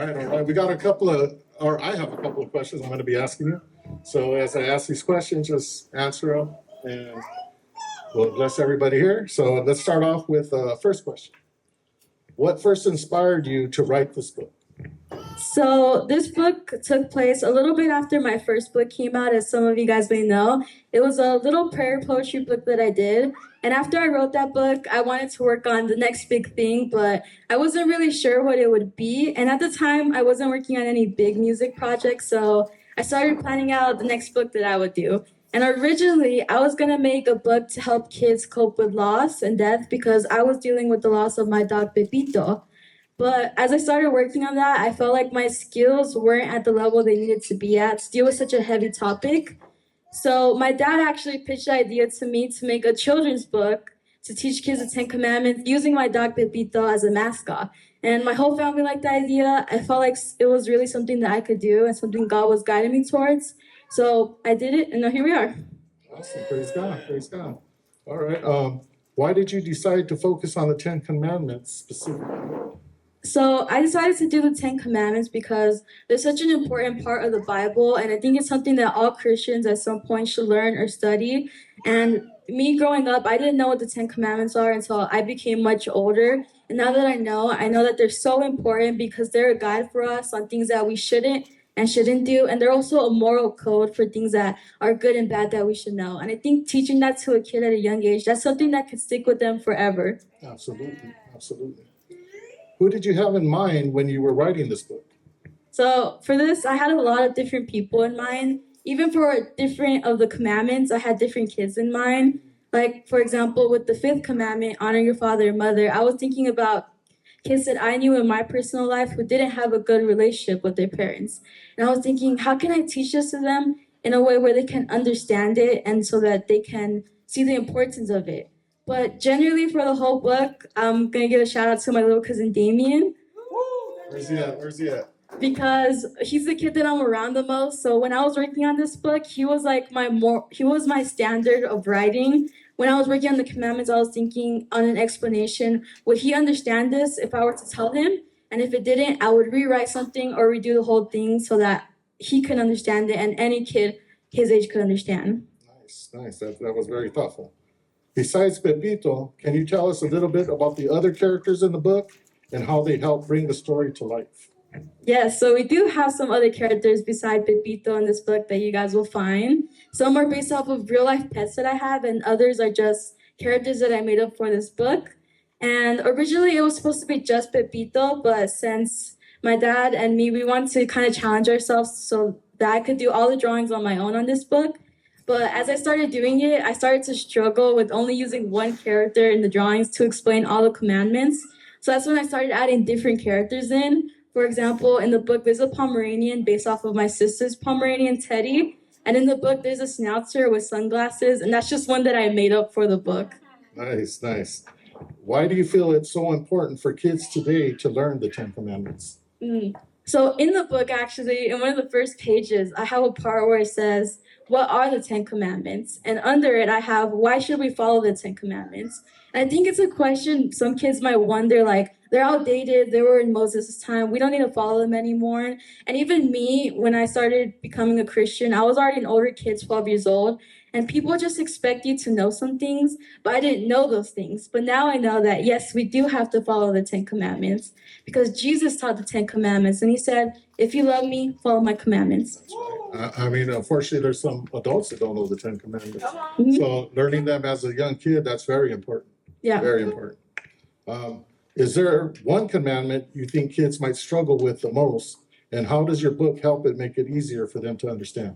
all right. We got I have a couple of questions I'm going to be asking you. So as I ask these questions, just answer them, and we'll bless everybody here. So let's start off with the first question. What first inspired you to write this book? So this book took place a little bit after my first book came out, as some of you guys may know. It was a little prayer poetry book that I did. And after I wrote that book, I wanted to work on the next big thing, but I wasn't really sure what it would be. And at the time, I wasn't working on any big music projects, so I started planning out the next book that I would do. And originally, I was going to make a book to help kids cope with loss and death because I was dealing with the loss of my dog, Pepito. But as I started working on that, I felt like my skills weren't at the level they needed to be at to deal with such a heavy topic. So my dad actually pitched the idea to me to make a children's book to teach kids the Ten Commandments using my dog Pepito as a mascot. And my whole family liked the idea. I felt like it was really something that I could do and something God was guiding me towards. So I did it, and now here we are. Awesome. Praise God. Praise God. All right. Why did you decide to focus on the Ten Commandments specifically? So I decided to do the Ten Commandments because they're such an important part of the Bible, and I think it's something that all Christians at some point should learn or study. And me growing up, I didn't know what the Ten Commandments are until I became much older. And now that I know that they're so important because they're a guide for us on things that we shouldn't do. And they're also a moral code for things that are good and bad that we should know. And I think teaching that to a kid at a young age, that's something that could stick with them forever. Absolutely. Absolutely. Who did you have in mind when you were writing this book? So for this, I had a lot of different people in mind. Even for different of the commandments, I had different kids in mind. Like, for example, with the fifth commandment, honor your father and mother, I was thinking about kids that I knew in my personal life who didn't have a good relationship with their parents. And I was thinking, how can I teach this to them in a way where they can understand it and so that they can see the importance of it? But generally, for the whole book, I'm going to give a shout out to my little cousin Damien. Where's he at? Because he's the kid that I'm around the most. So when I was working on this book, he was my standard of writing. When I was working on the commandments, I was thinking on an explanation. Would he understand this if I were to tell him? And if it didn't, I would rewrite something or redo the whole thing so that he could understand it and any kid his age could understand. Nice. That was very thoughtful. Besides Pepito, can you tell us a little bit about the other characters in the book and how they help bring the story to life? Yes, so we do have some other characters beside Pepito in this book that you guys will find. Some are based off of real life pets that I have, and others are just characters that I made up for this book. And originally it was supposed to be just Pepito, but since my dad and me, we wanted to kind of challenge ourselves so that I could do all the drawings on my own on this book. But as I started doing it, I started to struggle with only using one character in the drawings to explain all the commandments. So that's when I started adding different characters in. For example, in the book, there's a Pomeranian based off of my sister's Pomeranian, Teddy. And in the book, there's a Schnauzer with sunglasses. And that's just one that I made up for the book. Nice. Why do you feel it's so important for kids today to learn the Ten Commandments? So in the book, actually, in one of the first pages, I have a part where it says, what are the Ten Commandments? And under it, I have, why should we follow the Ten Commandments? And I think it's a question some kids might wonder, like, they're outdated, they were in Moses' time, we don't need to follow them anymore. And even me, when I started becoming a Christian, I was already an older kid, 12 years old, and people just expect you to know some things, but I didn't know those things. But now I know that, yes, we do have to follow the Ten Commandments, because Jesus taught the Ten Commandments, and he said, if you love me, follow my commandments. I mean, unfortunately, there's some adults that don't know the Ten Commandments. Mm-hmm. So learning them as a young kid, that's very important. Yeah. Very important. Is there one commandment you think kids might struggle with the most, and how does your book help it make it easier for them to understand?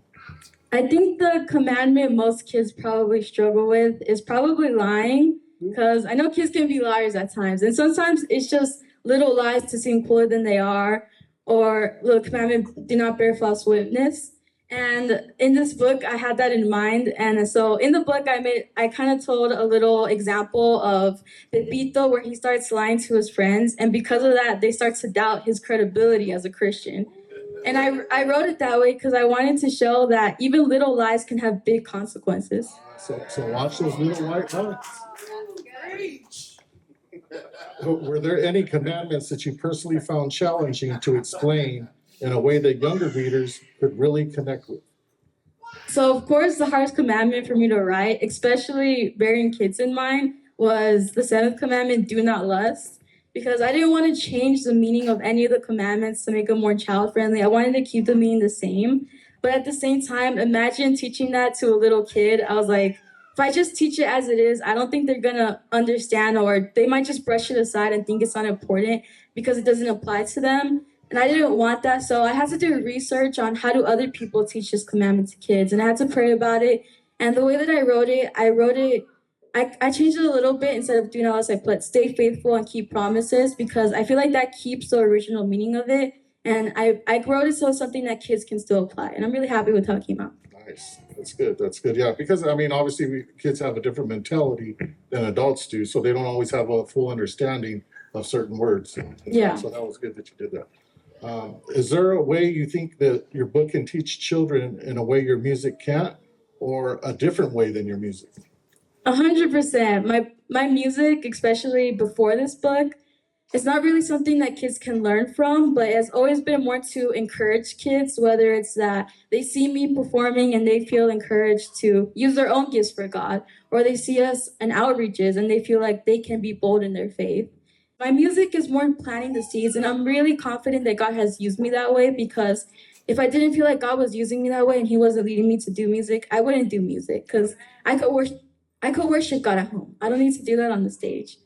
I think the commandment most kids probably struggle with is probably lying, because I know kids can be liars at times, and sometimes it's just little lies to seem cooler than they are, or the commandment, do not bear false witness. And in this book, I had that in mind. And so in the book, I kind of told a little example of Pepito where he starts lying to his friends. And because of that, they start to doubt his credibility as a Christian. And I wrote it that way because I wanted to show that even little lies can have big consequences. So watch those little white lies. Were there any commandments that you personally found challenging to explain in a way that younger readers could really connect with? So, of course, the hardest commandment for me to write, especially bearing kids in mind, was the seventh commandment, do not lust. Because I didn't want to change the meaning of any of the commandments to make them more child friendly. I wanted to keep the meaning the same. But at the same time, imagine teaching that to a little kid. I was like, if I just teach it as it is, I don't think they're going to understand, or they might just brush it aside and think it's not important because it doesn't apply to them. And I didn't want that, so I had to do research on how do other people teach this commandment to kids, and I had to pray about it. And the way that I changed it a little bit. Instead of do not lust, I put stay faithful and keep promises, because I feel like that keeps the original meaning of it. And I wrote it so it's something that kids can still apply, and I'm really happy with how it came out. Nice. That's good. That's good. Yeah, because I mean, obviously, kids have a different mentality than adults do, so they don't always have a full understanding of certain words. Yeah. So that was good that you did that. Is there a way you think that your book can teach children in a way your music can't, or a different way than your music? 100%. My music, especially before this book, it's not really something that kids can learn from, but it's always been more to encourage kids, whether it's that they see me performing and they feel encouraged to use their own gifts for God, or they see us in outreaches and they feel like they can be bold in their faith. My music is more planting the seeds, and I'm really confident that God has used me that way, because if I didn't feel like God was using me that way and He wasn't leading me to do music, I wouldn't do music, because I could worship God at home. I don't need to do that on the stage.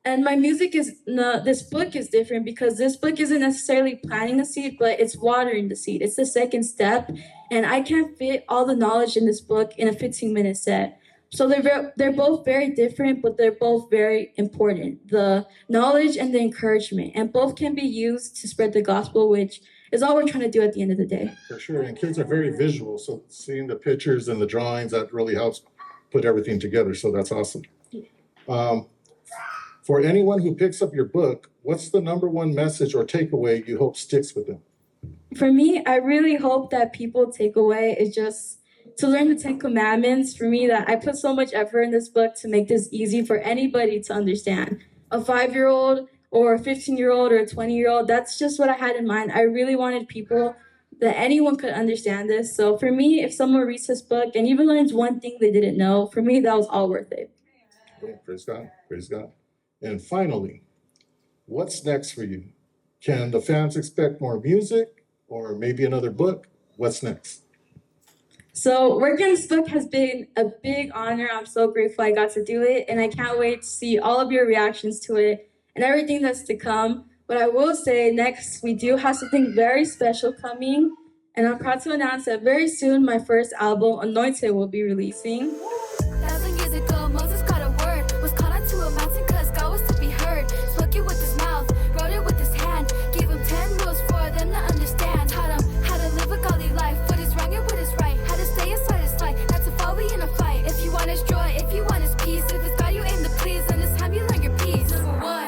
And my music is not, this book is different, because this book isn't necessarily planting the seed, but it's watering the seed. It's the second step, and I can't fit all the knowledge in this book in a 15-minute set. So they're both very different, but they're both very important. The knowledge and the encouragement, and both can be used to spread the gospel, which is all we're trying to do at the end of the day. For sure, and kids are very visual, so seeing the pictures and the drawings, that really helps put everything together, so that's awesome. For anyone who picks up your book, what's the number one message or takeaway you hope sticks with them? For me, I really hope that people take away is just to learn the 10 Commandments. For me, that I put so much effort in this book to make this easy for anybody to understand. A 5-year-old or a 15-year-old or a 20-year-old, that's just what I had in mind. I really wanted people that anyone could understand this. So for me, if someone reads this book and even learns one thing they didn't know, for me, that was all worth it. Praise God. Praise God. And finally, what's next for you? Can the fans expect more music or maybe another book? What's next? So working on this book has been a big honor. I'm so grateful I got to do it, and I can't wait to see all of your reactions to it and everything that's to come. But I will say, next, we do have something very special coming, and I'm proud to announce that very soon my first album, Anointed, will be releasing.